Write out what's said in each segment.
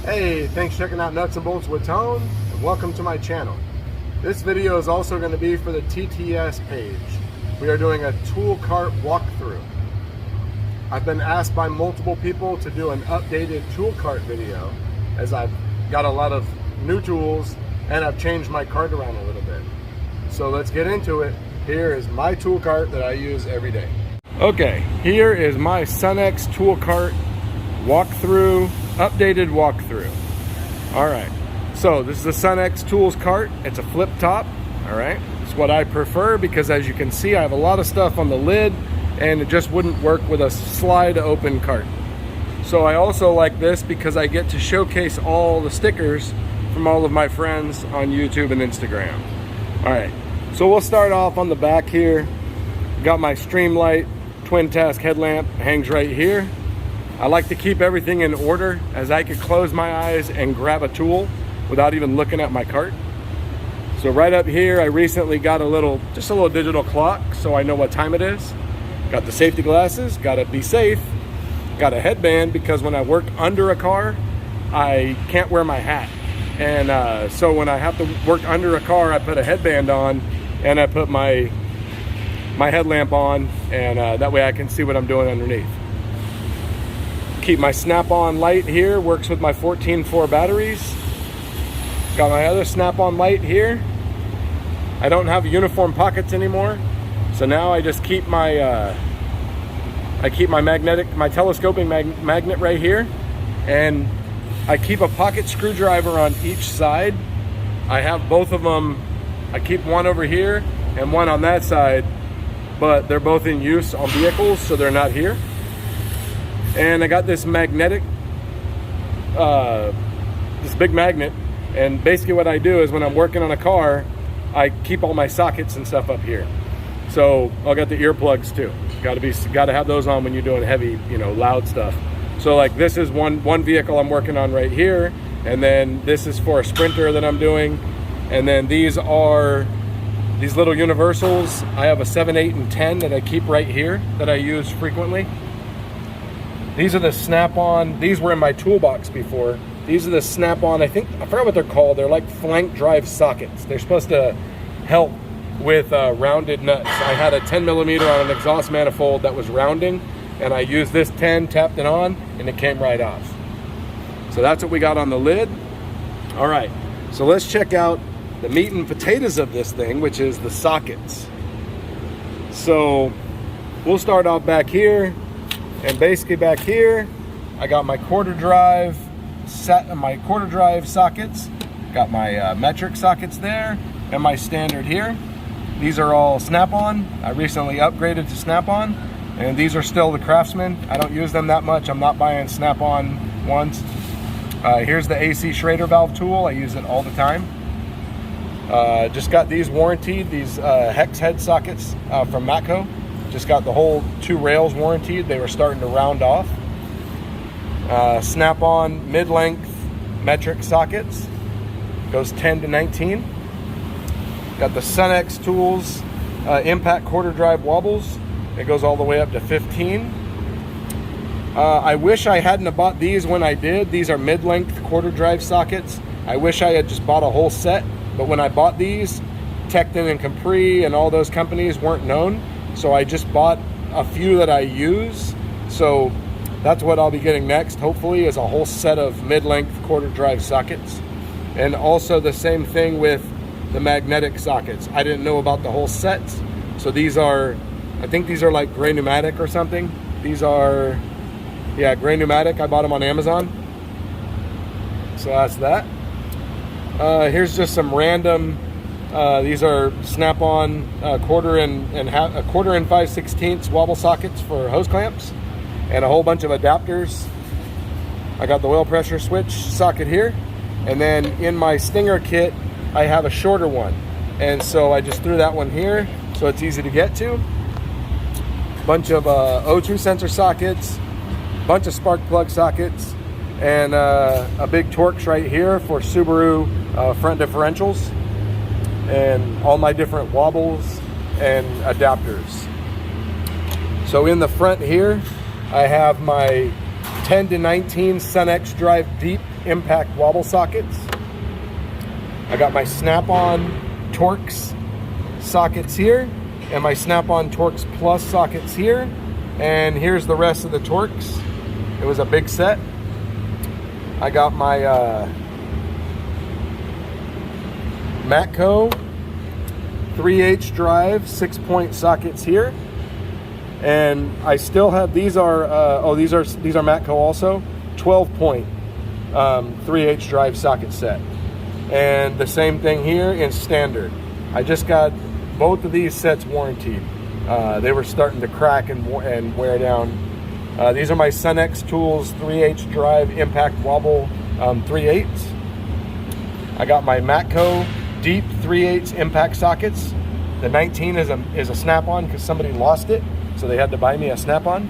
Hey, thanks for checking out Nuts and Bolts with Tone, and welcome to my channel. This video is also going to be for the TTS page. We are doing a tool cart walkthrough. I've been asked by multiple people to do an updated tool cart video, as I've got a lot of new tools and I've changed my cart around a little bit. So let's get into it. Here is my tool cart that I use every day. Okay, here is my Sunex tool cart walkthrough, updated walkthrough. All right, so this is a Sunex tools cart. It's a flip top. All right, it's what I prefer because, as you can see, I have a lot of stuff on the lid and it just wouldn't work with a slide open cart. So I also like this because I get to showcase all the stickers from all of my friends on YouTube and Instagram. All right, so we'll start off on the back here. Got my Streamlight twin task headlamp, hangs right here. I like to keep everything in order, as I could close my eyes and grab a tool without even looking at my cart. So right up here, I recently got just a little digital clock so I know what time it is. Got the safety glasses, gotta be safe. Got a headband because when I work under a car, I can't wear my hat. And so when I have to work under a car, I put a headband on and I put my headlamp on, and that way I can see what I'm doing underneath. Keep my snap-on light here, works with my 14-4 batteries. Got my other snap-on light here. I don't have uniform pockets anymore, so now I just keep my my telescoping magnet right here, and I keep a pocket screwdriver on each side. I have both of them. I keep one over here and one on that side, but they're both in use on vehicles, so they're not here. And I got this magnetic, this big magnet, and basically what I do is when I'm working on a car, I keep all my sockets and stuff up here. So I got the earplugs too. Gotta have those on when you're doing heavy, loud stuff. So like this is one vehicle I'm working on right here, and then this is for a Sprinter that I'm doing, and then these are these little universals. I have a 7, 8, and 10 that I keep right here that I use frequently. These are the snap-on. These were in my toolbox before. These are the snap-on, I forgot what they're called. They're like flank drive sockets. They're supposed to help with rounded nuts. I had a 10mm on an exhaust manifold that was rounding, and I used this 10, tapped it on, and it came right off. So that's what we got on the lid. All right, so let's check out the meat and potatoes of this thing, which is the sockets. So we'll start off back here, and basically back here, I got my quarter drive sockets, got my metric sockets there, and my standard here. These are all snap-on. I recently upgraded to snap-on, and these are still the Craftsman. I don't use them that much. I'm not buying snap-on ones. Here's the AC Schrader valve tool. I use it all the time. Just got these warranted, these hex head sockets from Matco. Just got the whole 2 rails warranted. They were starting to round off. Snap-on mid-length metric sockets. Goes 10 to 19. Got the Sunex Tools impact quarter drive wobbles. It goes all the way up to 15. I wish I hadn't have bought these when I did. These are mid-length quarter drive sockets. I wish I had just bought a whole set, but when I bought these, Tecton and Capri and all those companies weren't known, so I just bought a few that I use. So that's what I'll be getting next, hopefully, is a whole set of mid-length quarter drive sockets. And also the same thing with the magnetic sockets. I didn't know about the whole sets, so these are, I think these are like Gray Pneumatic or something. These are, yeah, Gray Pneumatic. I bought them on Amazon. So that's that. Here's just some random, these are snap-on quarter and 5/16 wobble sockets for hose clamps, and a whole bunch of adapters. I got the oil pressure switch socket here, and then in my Stinger kit, I have a shorter one, and so I just threw that one here so it's easy to get to. Bunch of O2 sensor sockets, bunch of spark plug sockets, and a big Torx right here for Subaru front differentials, and all my different wobbles and adapters. So in the front here, I have my 10 to 19 Sunex Drive Deep impact wobble sockets. I got my Snap-on Torx sockets here, and my Snap-on Torx Plus sockets here. And here's the rest of the Torx. It was a big set. I got my Matco 3/8 drive 6-point sockets here, and I still have these are these are Matco also 12-point 3/8 drive socket set, and the same thing here in standard. I just got both of these sets warranted. They were starting to crack and wear down. These are my Sunex Tools 3/8 drive impact wobble 3/8. I got my Matco deep 3/8 impact sockets. The 19 is a Snap-on because somebody lost it, so they had to buy me a Snap-on.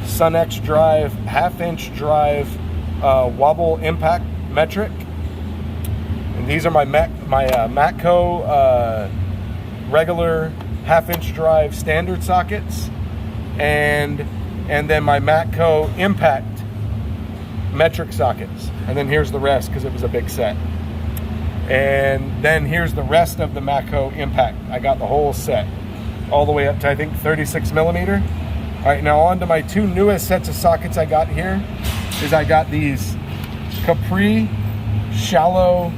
Sunex drive 1/2-inch drive wobble impact metric. And these are my Matco regular 1/2-inch drive standard sockets, and then my Matco impact metric sockets. And then here's the rest because it was a big set. And then here's the rest of the Matco impact. I got the whole set all the way up to, I think, 36 millimeter. All right, now on to my two newest sets of sockets I got here. I got these Capri shallow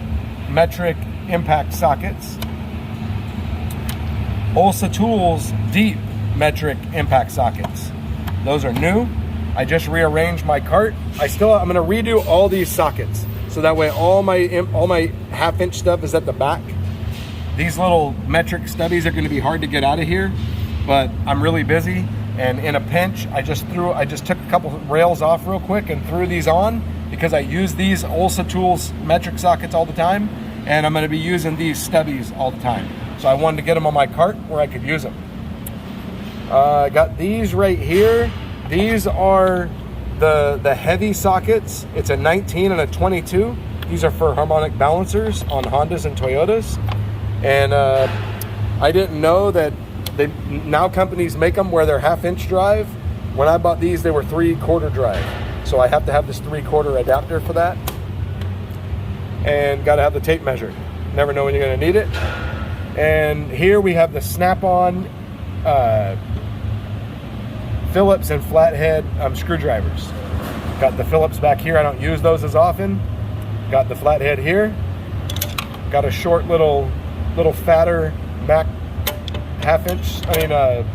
metric impact sockets. Olsa Tools deep metric impact sockets. Those are new. I just rearranged my cart. I'm gonna redo all these sockets, so that way all my 1/2-inch stuff is at the back. These little metric stubbies are gonna be hard to get out of here, but I'm really busy, and in a pinch, I just took a couple rails off real quick and threw these on because I use these Olsa Tools metric sockets all the time, and I'm gonna be using these stubbies all the time. So I wanted to get them on my cart where I could use them. I got these right here. These are the heavy sockets. It's a 19 and a 22. These are for harmonic balancers on Hondas and Toyotas. And I didn't know that now companies make them where they're 1/2-inch drive. When I bought these, they were 3/4 drive. So I have to have this 3/4 adapter for that. And got to have the tape measure. Never know when you're going to need it. And here we have the Snap-on Phillips and flathead screwdrivers. Got the Phillips back here. I don't use those as often. Got the flathead here. Got a short little fatter Mac 1/2-inch,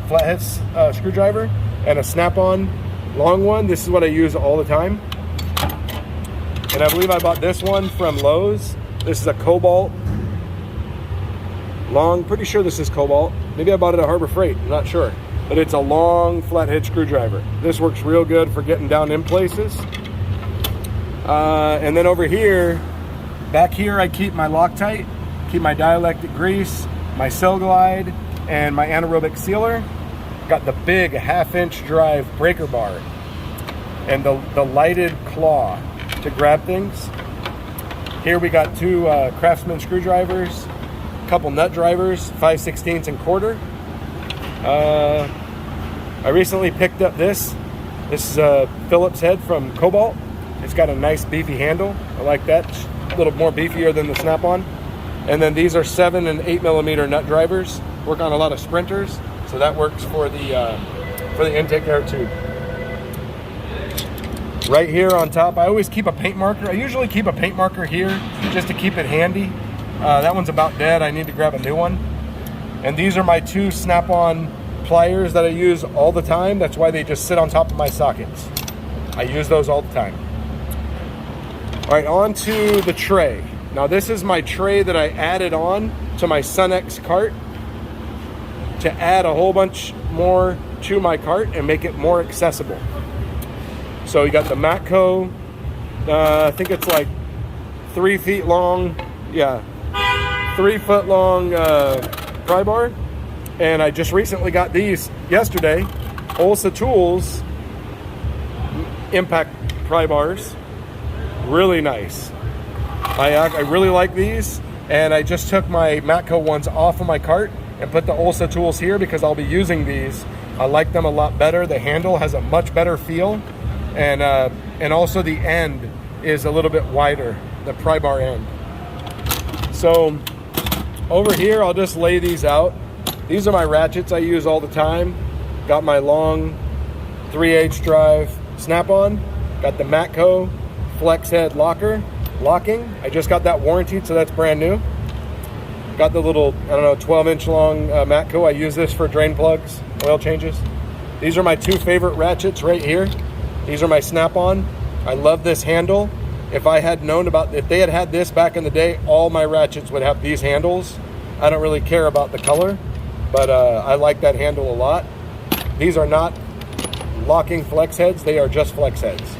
flathead screwdriver, and a Snap-on long one. This is what I use all the time. And I believe I bought this one from Lowe's. This is a Cobalt long, pretty sure this is Cobalt. Maybe I bought it at Harbor Freight, I'm not sure. But it's a long flathead screwdriver. This works real good for getting down in places. And then over here, back here, I keep my Loctite, keep my dielectric grease, my Cell Glide, and my anaerobic sealer. Got the big 1/2-inch drive breaker bar and the lighted claw to grab things. Here we got two Craftsman screwdrivers, a couple nut drivers, 5/16 and 1/4. I recently picked up this. This is a Phillips head from Cobalt. It's got a nice beefy handle. I like that. It's a little more beefier than the Snap-on. And then these are 7 and 8 millimeter nut drivers. Work on a lot of sprinters, so that works for the intake air tube. Right here on top, I always keep a paint marker. I usually keep a paint marker here just to keep it handy. That one's about dead. I need to grab a new one. And these are my two Snap-on pliers that I use all the time. That's why they just sit on top of my sockets. I use those all the time. All right, on to the tray. Now this is my tray that I added on to my Sunex cart to add a whole bunch more to my cart and make it more accessible. So you got the Matco, I think it's like 3 feet long, 3 foot long pry bar. And I just recently got these yesterday, Olsa Tools impact pry bars. Really nice. I really like these, and I just took my Matco ones off of my cart and put the Olsa Tools here because I'll be using these. I like them a lot better. The handle has a much better feel, and also the end is a little bit wider, the pry bar end. So over here, I'll just lay these out. These are my ratchets I use all the time. Got my long 3/8 drive snap-on. Got the Matco flex head locking. I just got that warranted, so that's brand new. Got the little, I don't know, 12-inch long Matco. I use this for drain plugs, oil changes. These are my two favorite ratchets right here. These are my snap-on. I love this handle. If I had known if they had this back in the day, all my ratchets would have these handles. I don't really care about the color, but I like that handle a lot. These are not locking flex heads, they are just flex heads.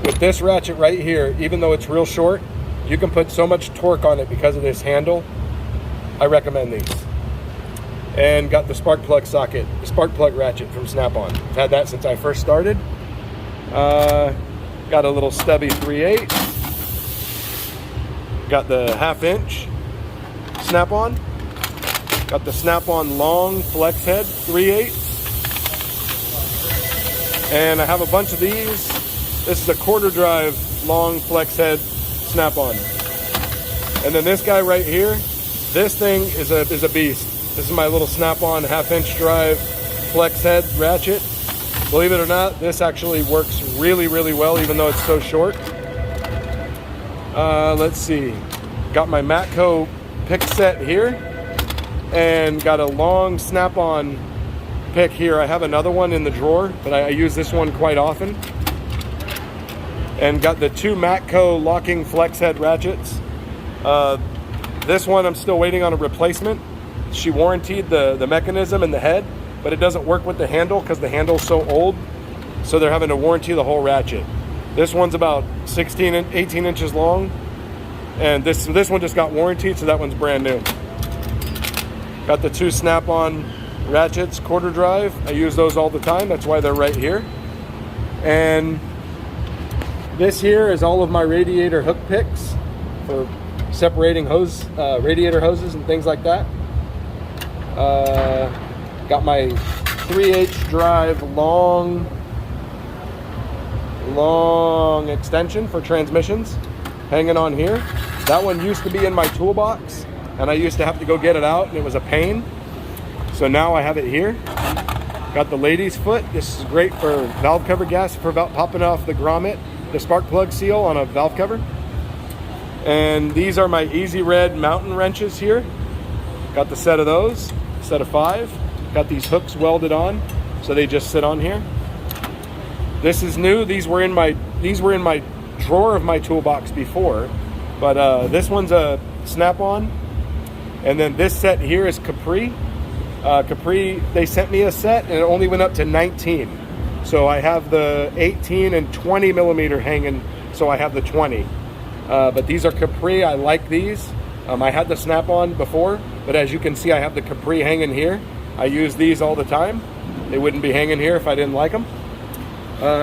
With this ratchet right here, even though it's real short, you can put so much torque on it because of this handle. I recommend these. And got the spark plug socket, the spark plug ratchet from Snap-on. I've had that since I first started. Got a little stubby 3/8. Got the 1/2-inch Snap-on. Got the Snap-on long flex head 3/8. And I have a bunch of these. This is a 1/4 drive long flex head Snap-on. And then this guy right here, this thing is a beast. This is my little Snap-on 1/2-inch drive flex head ratchet. Believe it or not, this actually works really, really well, even though it's so short. Let's see. Got my Matco pick set here, and got a long Snap-on pick here. I have another one in the drawer, but I use this one quite often. And got the two Matco locking flex head ratchets. This one I'm still waiting on a replacement. She warranted the mechanism and the head, but it doesn't work with the handle because the handle's so old, so they're having to warranty the whole ratchet. This one's about 18 inches long, and this one just got warranted, so that one's brand new. Got the two Snap-on ratchets, 1/4 drive. I use those all the time, that's why they're right here. And this here is all of my radiator hook picks for separating radiator hoses and things like that. Got my 3/8 drive long extension for transmissions hanging on here. That one used to be in my toolbox, and I used to have to go get it out, and it was a pain. So now I have it here. Got the lady's foot. This is great for valve cover gas, for popping off the grommet, the spark plug seal on a valve cover. And these are my Easy Red mountain wrenches here. Got the set of those, set of 5. Got these hooks welded on, so they just sit on here. This is new. These were in my drawer of my toolbox before, but this one's a Snap-on. And then this set here is Capri. Capri, they sent me a set, and it only went up to 19. So I have the 18 and 20 millimeter hanging, so I have the 20. But these are Capri. I like these. I had the Snap-on before, but as you can see, I have the Capri hanging here. I use these all the time. They wouldn't be hanging here if I didn't like them.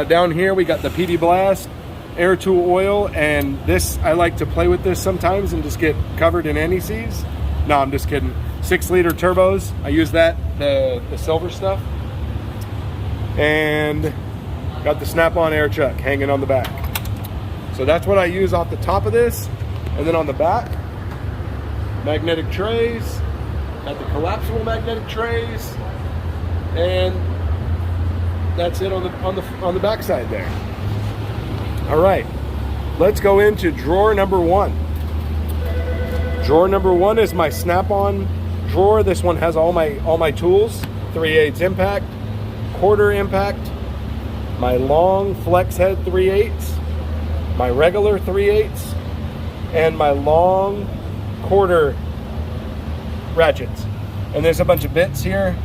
Down here, we got the PD Blast air tool oil, and this, I like to play with this sometimes and just get covered in NECs. No, I'm just kidding. 6-liter turbos. I use that, the silver stuff. And got the Snap-on air chuck hanging on the back. So that's what I use off the top of this. And then on the back, magnetic trays. Got the collapsible magnetic trays. And that's it on the back side there. All right, let's go into drawer number 1. Drawer number 1 is my Snap-on drawer. This one has all my tools: 3/8 impact, 1/4 impact, my long flex head 3/8, my regular 3/8, and my long 1/4 ratchets. And there's a bunch of bits here.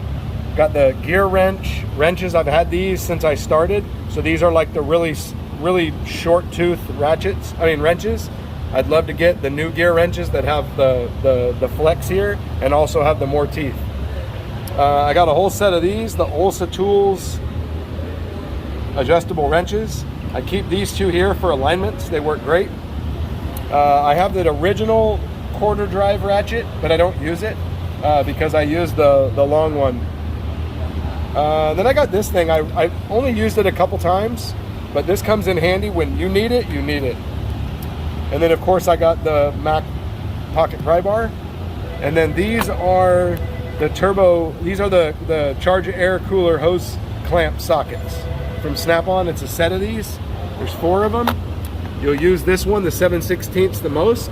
Got the gear wrenches. I've had these since I started. So these are like the really short tooth wrenches. I'd love to get the new gear wrenches that have the flex here and also have the more teeth. I got a whole set of these, the Olsa Tools adjustable wrenches. I keep these two here for alignments. They work great. I have the original 1/4 drive ratchet, but I don't use it because I use the long one. Then I got this thing. I only used it a couple times, but this comes in handy when you need it, you need it. And then of course I got the Mac pocket pry bar. And then these are the turbo, these are the Charge Air Cooler hose clamp sockets from Snap-on. It's a set of these. There's 4 of them. You'll use this one, the 7/16 the most,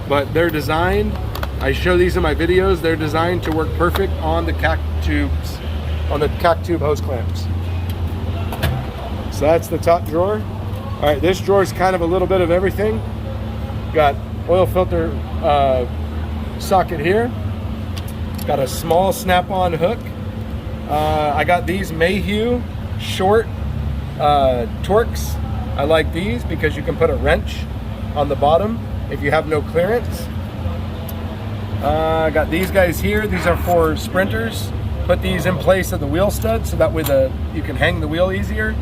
but they're designed, I show these in my videos, they're designed to work perfect on the CAC tubes, on the CAC tube hose clamps. So that's the top drawer. All right, this drawer is kind of a little bit of everything. Got oil filter socket here. Got a small Snap-on hook. I got these Mayhew short Torx. I like these because you can put a wrench on the bottom if you have no clearance. I got these guys here. These are for sprinters. Put these in place of the wheel stud so that way you can hang the wheel easier.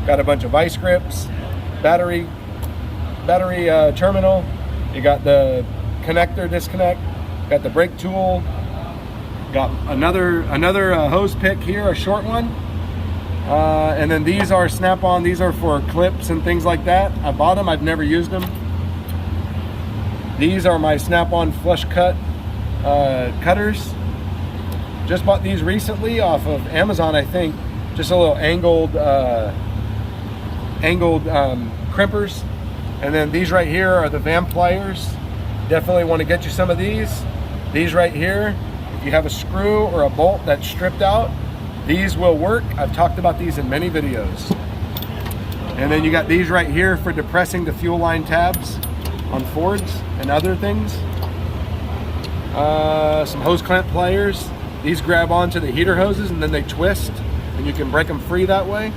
Got a bunch of vice grips, battery terminal. You got the connector disconnect. Got the brake tool. Got another hose pick here, a short one. And then these are Snap-on. These are for clips and things like that. I bought them. I've never used them. These are my Snap-on flush cut cutters. Just bought these recently off of Amazon, I think. Just a little angled crimpers. And then these right here are the Van pliers. Definitely want to get you some of these. These right here, if you have a screw or a bolt that's stripped out, these will work. I've talked about these in many videos. And then you got these right here for depressing the fuel line tabs on Fords and other things. Some hose clamp pliers. These grab onto the heater hoses and then they twist and you can break them free that way.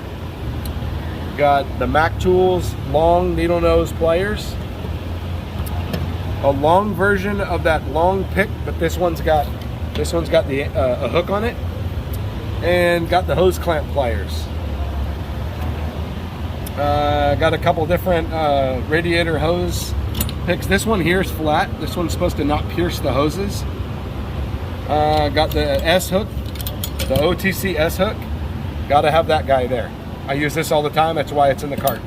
Got the Mac Tools long needle nose pliers. A long version of that long pick, but this one's got the a hook on it. And got the hose clamp pliers. Got a couple different radiator hose picks. This one here is flat. This one's supposed to not pierce the hoses. Got the S hook, the OTC S hook. Got to have that guy there. I use this all the time. That's why it's in the cart.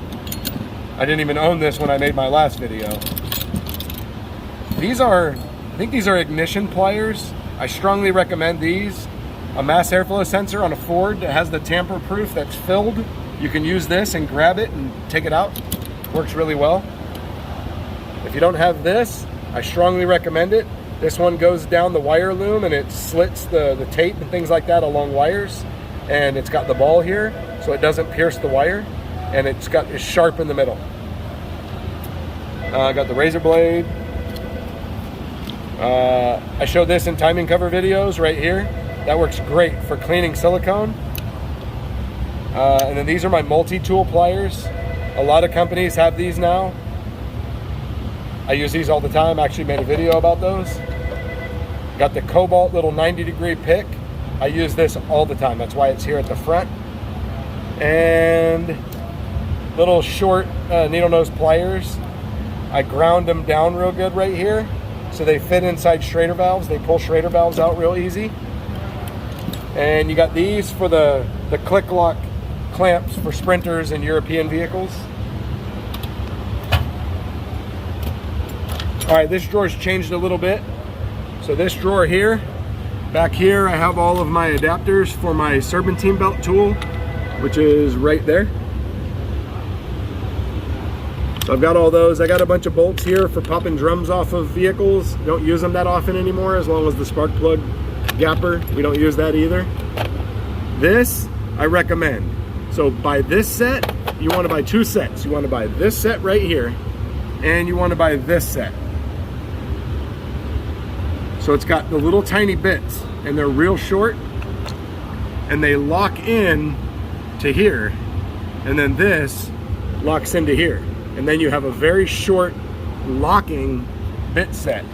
I didn't even own this when I made my last video. I think these are ignition pliers. I strongly recommend these. A mass airflow sensor on a Ford that has the tamper proof that's filled. You can use this and grab it and take it out. Works really well. If you don't have this, I strongly recommend it. This one goes down the wire loom and it slits the tape and things like that along wires. And it's got the ball here so it doesn't pierce the wire. And it's sharp in the middle. Got the razor blade. I show this in timing cover videos right here. That works great for cleaning silicone. And then these are my multi-tool pliers. A lot of companies have these now. I use these all the time. I actually made a video about those. Got the Cobalt little 90-degree pick. I use this all the time. That's why it's here at the front. And little short needle nose pliers. I ground them down real good right here. So they fit inside Schrader valves. They pull Schrader valves out real easy. And you got these for the click lock clamps for sprinters and European vehicles. All right, this drawer's changed a little bit. So this drawer here, back here, I have all of my adapters for my serpentine belt tool, which is right there. So I've got all those. I got a bunch of bolts here for popping drums off of vehicles. Don't use them that often anymore, as long as the spark plug gapper, we don't use that either. This I recommend. So buy this set. You want to buy 2 sets. You want to buy this set right here, and you want to buy this set. So it's got the little tiny bits, and they're real short, and they lock in to here, and then this locks into here, and then you have a very short locking bit set.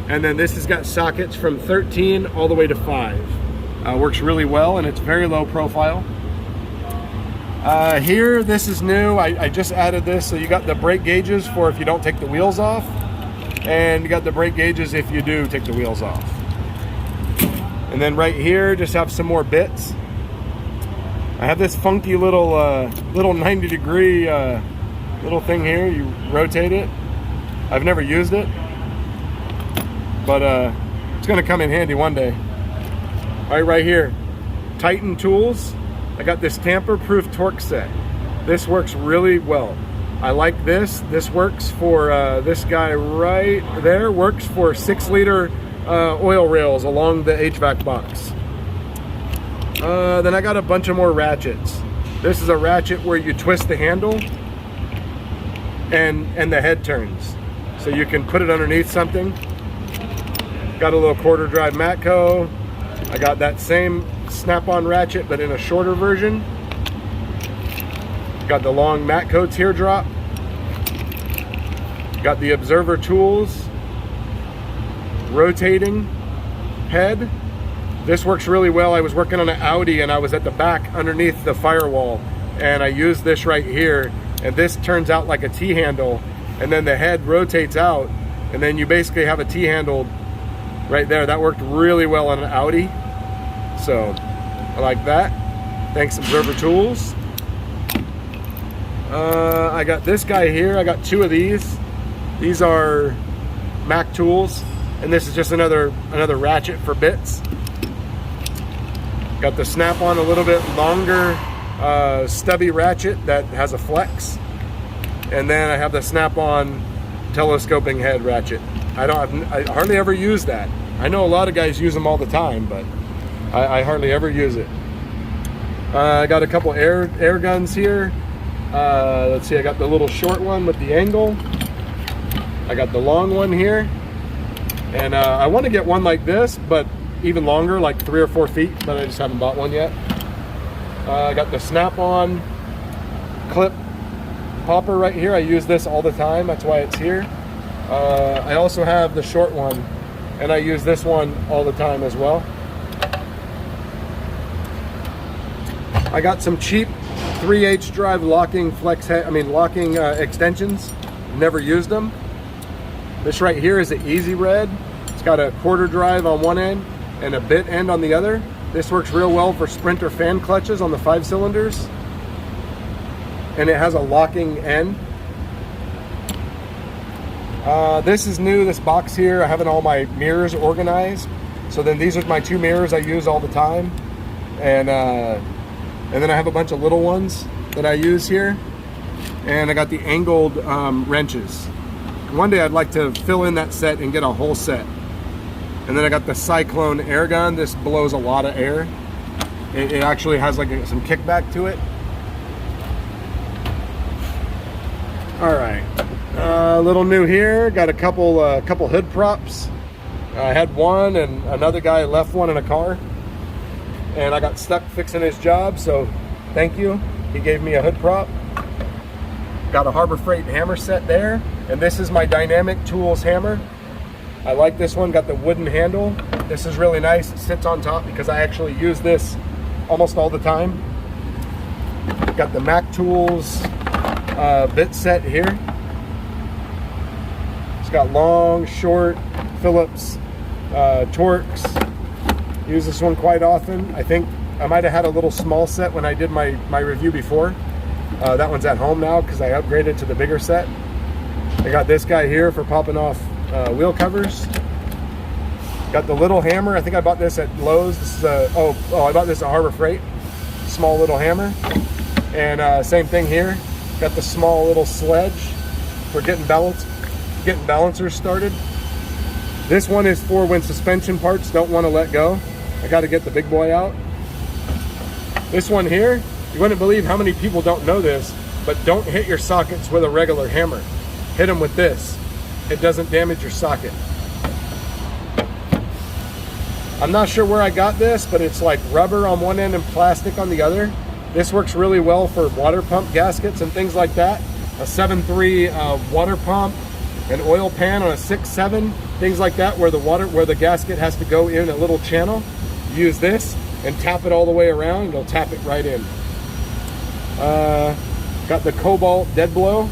And then this has got sockets from 13 all the way to 5. Works really well, and it's very low profile. Here, this is new. I just added this. So you got the brake gauges for if you don't take the wheels off, and you got the brake gauges if you do take the wheels off. And then right here, just have some more bits. I have this funky little 90-degree little thing here. You rotate it, I've never used it, but it's gonna come in handy one day. All right here, Titan Tools. I got this tamper-proof torque set. This works really well. I like this. This works for, this guy right there works for 6-liter oil rails along the HVAC box. Then I got a bunch of more ratchets. This is a ratchet where you twist the handle and the head turns. So you can put it underneath something. Got a little 1/4 drive Matco. I got that same snap-on ratchet, but in a shorter version. Got the long Matco teardrop. Got the Observer Tools rotating head. This works really well. I was working on an Audi and I was at the back underneath the firewall, and I used this right here, and this turns out like a T-handle, and then the head rotates out, and then you basically have a T-handle right there. That worked really well on an Audi, so I like that. Thanks, Observer Tools. I got this guy here. I got 2 of these. These are Mac Tools, and this is just another ratchet for bits. Got the snap-on, a little bit longer stubby ratchet that has a flex, and then I have the snap-on telescoping head ratchet. I hardly ever use that. I know a lot of guys use them all the time, but I hardly ever use it. I got a couple air guns here. Let's see, I got the little short one with the angle. I got the long one here, and I want to get one like this, but even longer, like 3 or 4 feet, but I just haven't bought one yet. I got the snap-on clip popper right here. I use this all the time, that's why it's here. I also have the short one, and I use this one all the time as well. I got some cheap 3/8 drive locking locking extensions. Never used them. This right here is an Easy Red. It's got a 1/4 drive on one end and a bit end on the other. This works real well for Sprinter fan clutches on the 5 cylinders. And it has a locking end. This is new, this box here. I have all my mirrors organized. So then these are my 2 mirrors I use all the time. And then I have a bunch of little ones that I use here. And I got the angled wrenches. One day I'd like to fill in that set and get a whole set. And then I got the Cyclone air gun. This blows a lot of air. It actually has like some kickback to it. All right, a little new here. Got a couple hood props. I had one and another guy left one in a car, and I got stuck fixing his job, so thank you. He gave me a hood prop. Got a Harbor Freight hammer set there, and this is my Dynamic Tools hammer. I like this one, got the wooden handle. This is really nice, it sits on top because I actually use this almost all the time. Got the Mac Tools bit set here. It's got long, short, Phillips Torques. Use this one quite often. I think I might have had a little small set when I did my review before. That one's at home now because I upgraded to the bigger set. I got this guy here for popping off wheel covers. Got the little hammer. I think I bought this at Lowe's. This is I bought this at Harbor Freight. Small little hammer. And same thing here. Got the small little sledge for getting balancers started. This one is for when suspension parts don't want to let go. I got to get the big boy out. This one here, you wouldn't believe how many people don't know this, but don't hit your sockets with a regular hammer. Hit them with this. It doesn't damage your socket. I'm not sure where I got this, but it's like rubber on one end and plastic on the other. This works really well for water pump gaskets and things like that. A 7.3 water pump, an oil pan on a 6.7, things like that, where the gasket has to go in a little channel. Use this and tap it all the way around, and it'll tap it right in. Got the Cobalt Dead Blow.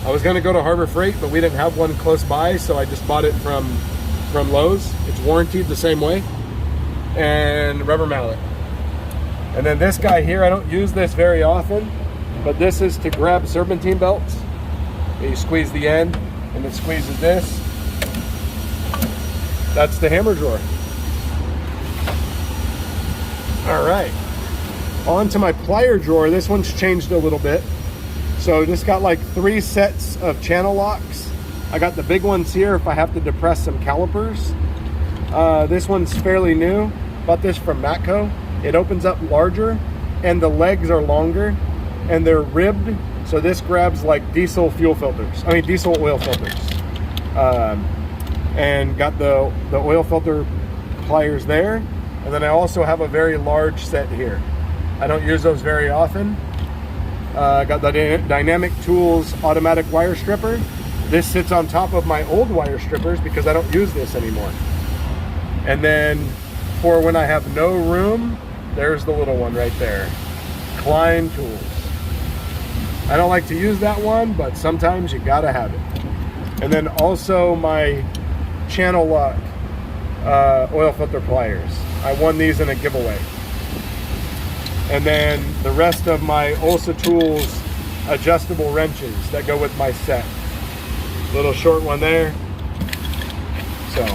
I was gonna go to Harbor Freight, but we didn't have one close by, so I just bought it from Lowe's. It's warranted the same way. And rubber mallet. And then this guy here, I don't use this very often, but this is to grab serpentine belts. You squeeze the end, and it squeezes this. That's the hammer drawer. All right, on to my plier drawer. This one's changed a little bit. So just got like 3 sets of channel locks. I got the big ones here if I have to depress some calipers. This one's fairly new. Bought this from Matco. It opens up larger and the legs are longer and they're ribbed. So this grabs like diesel fuel filters. I mean diesel oil filters. And got the oil filter pliers there. And then I also have a very large set here. I don't use those very often. Got the Dynamic Tools automatic wire stripper. This sits on top of my old wire strippers because I don't use this anymore. And then for when I have no room, there's the little one right there. Klein Tools. I don't like to use that one, but sometimes you gotta have it. And then also my channel lock oil filter pliers. I won these in a giveaway. And then the rest of my Olsa Tools adjustable wrenches that go with my set. Little short one there. So,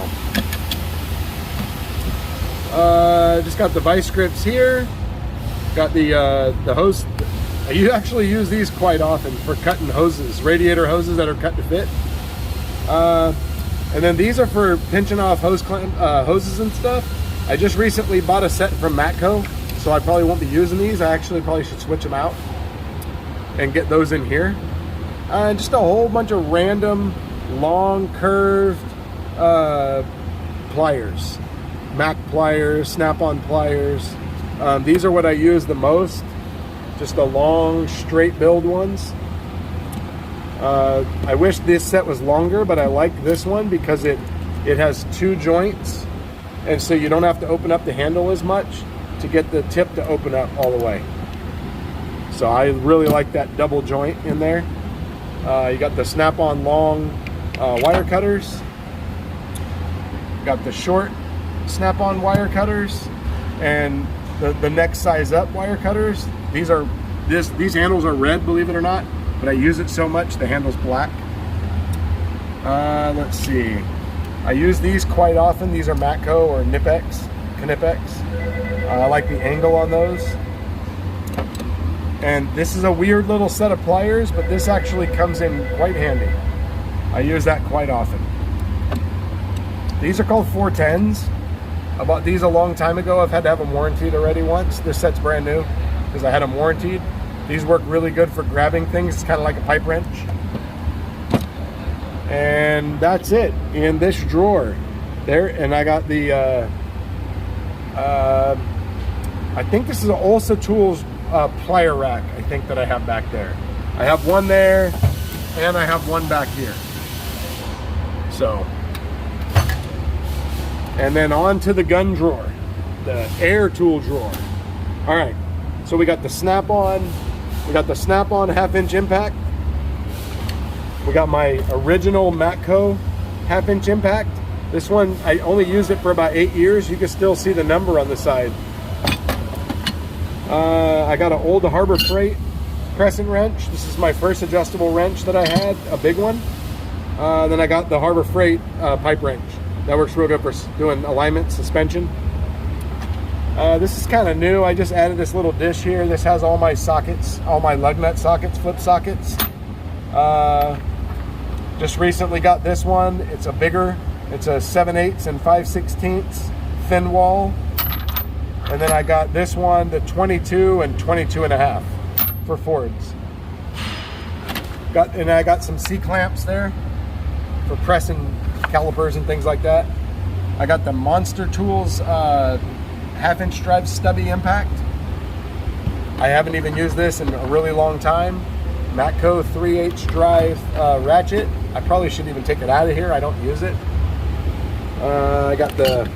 just got the vice grips here. Got the hose. I actually use these quite often for cutting hoses, radiator hoses that are cut to fit. And then these are for pinching off hoses and stuff. I just recently bought a set from Matco, so I probably won't be using these. I actually probably should switch them out and get those in here. And just a whole bunch of random long curved pliers. Mac pliers, snap-on pliers. These are what I use the most. Just the long straight build ones. I wish this set was longer, but I like this one because it has 2 joints, and so you don't have to open up the handle as much to get the tip to open up all the way. So I really like that double joint in there. You got the snap-on long wire cutters. Got the short snap-on wire cutters and the next size up wire cutters. These handles are red, believe it or not, but I use it so much the handle's black. Let's see. I use these quite often. These are Matco or Knipex. I like the angle on those. And this is a weird little set of pliers, but this actually comes in quite handy. I use that quite often. These are called 410s. I bought these a long time ago. I've had to have them warranted already once. This set's brand new because I had them warranted. These work really good for grabbing things. It's kind of like a pipe wrench. And that's it in this drawer there. And I got the I think this is an Olsa Tools plier rack, I think, that I have back there. I have one there and I have one back here. So, and then on to the gun drawer, the air tool drawer. All right, so we got the snap-on, half-inch impact. We got my original Matco half-inch impact. This one, I only used it for about 8 years. You can still see the number on the side. I got an old Harbor Freight crescent wrench. This is my first adjustable wrench that I had, a big one. Then I got the Harbor Freight pipe wrench. That works real good for doing alignment, suspension. This is kind of new. I just added this little dish here. This has all my sockets, all my lug nut sockets, flip sockets. Just recently got this one. It's a bigger, it's a 7/8 and 5/16 thin wall. And then I got this one, the 22 and 22.5 for Fords. And I got some C-clamps there for pressing calipers and things like that. I got the Monster Tools half-inch drive stubby impact. I haven't even used this in a really long time. Matco 3/8 drive ratchet. I probably shouldn't even take it out of here. I don't use it. I got the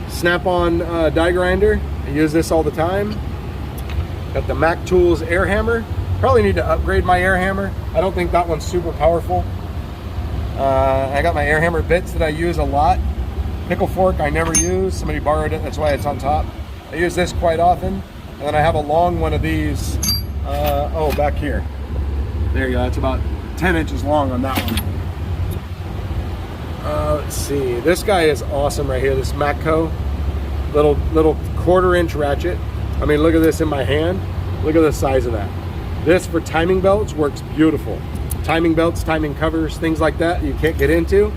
snap-on die grinder. I use this all the time. Got the Mac Tools air hammer. Probably need to upgrade my air hammer. I don't think that one's super powerful. I got my air hammer bits that I use a lot. Pickle fork I never use. Somebody borrowed it, that's why it's on top. I use this quite often. And then I have a long one of these. Back here. There you go, it's about 10 inches long on that one. Let's see. This guy is awesome right here. This Matco little 1/4-inch ratchet. I mean, look at this in my hand. Look at the size of that. This for timing belts works beautiful. Timing belts, timing covers, things like that you can't get into.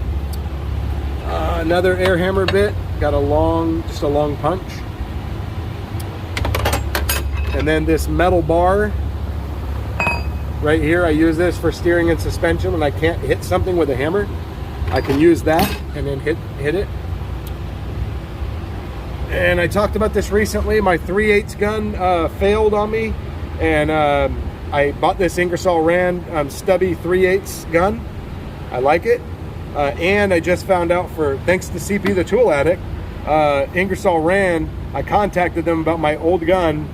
Another air hammer bit. Got just a long punch. And then this metal bar right here. I use this for steering and suspension when I can't hit something with a hammer. I can use that and then hit it. And I talked about this recently. My 3/8 gun failed on me, and I bought this Ingersoll Rand stubby 3/8 gun. I like it, and I just found out, thanks to CP the Tool Addict, Ingersoll Rand, I contacted them about my old gun,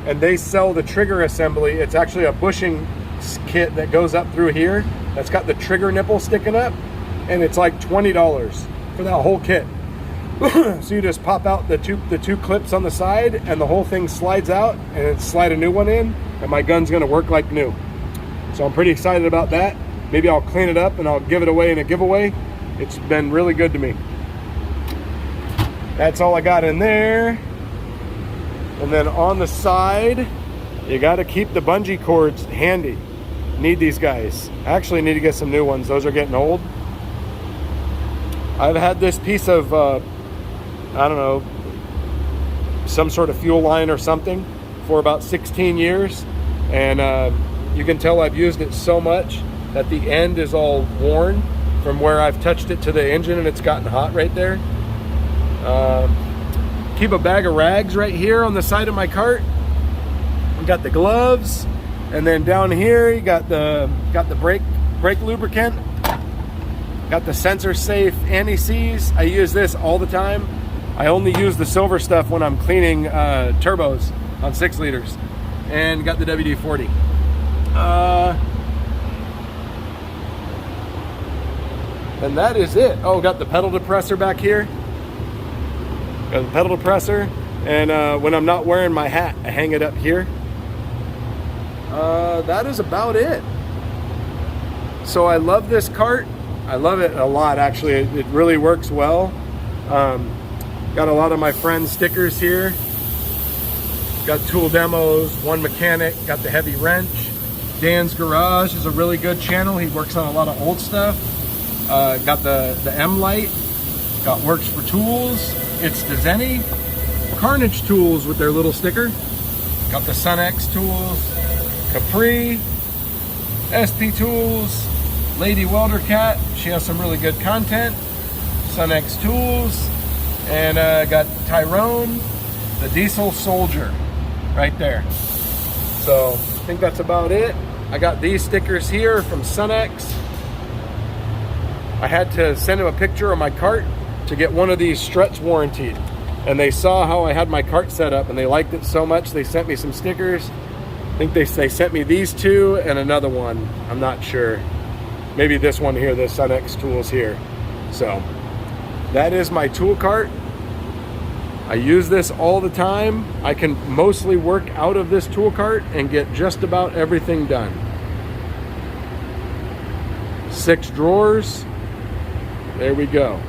and they sell the trigger assembly. It's actually a bushing kit that goes up through here. That's got the trigger nipple sticking up, and it's like $20 for that whole kit. So you just pop out the two clips on the side, and the whole thing slides out, and then slide a new one in, and my gun's gonna work like new. So I'm pretty excited about that. Maybe I'll clean it up and I'll give it away in a giveaway. It's been really good to me. That's all I got in there. And then on the side, you gotta keep the bungee cords handy. Need these guys. I actually need to get some new ones. Those are getting old. I've had this piece of, I don't know, some sort of fuel line or something for about 16 years. And you can tell I've used it so much that the end is all worn from where I've touched it to the engine, and it's gotten hot right there. Keep a bag of rags right here on the side of my cart. We got the gloves, and then down here you got the brake lubricant. Got the sensor safe anti-seize. I use this all the time. I only use the silver stuff when I'm cleaning turbos on 6 liters. And got the WD-40. And that is it. Oh, got the pedal depressor back here. Got the pedal depressor. And when I'm not wearing my hat, I hang it up here. That is about it. So I love this cart. I love it a lot, actually. It really works well. Got a lot of my friends' stickers here. Got tool demos, One Mechanic, got the heavy wrench. Dan's Garage is a really good channel. He works on a lot of old stuff. Got the M light. Got Works for Tools. It's Dezeni. Carnage Tools with their little sticker. Got the Sun-X Tools. Capri. SP Tools. Lady Welder Cat, she has some really good content. Sun-X Tools, and got Tyrone, the Diesel Soldier, right there. So I think that's about it. I got these stickers here from Sun-X. I had to send them a picture of my cart to get one of these struts warranted, and they saw how I had my cart set up, and they liked it so much they sent me some stickers. I think they sent me these two and another one. I'm not sure. Maybe this one here, the Sun-X Tools here. So that is my tool cart. I use this all the time. I can mostly work out of this tool cart and get just about everything done. 6 drawers. There we go.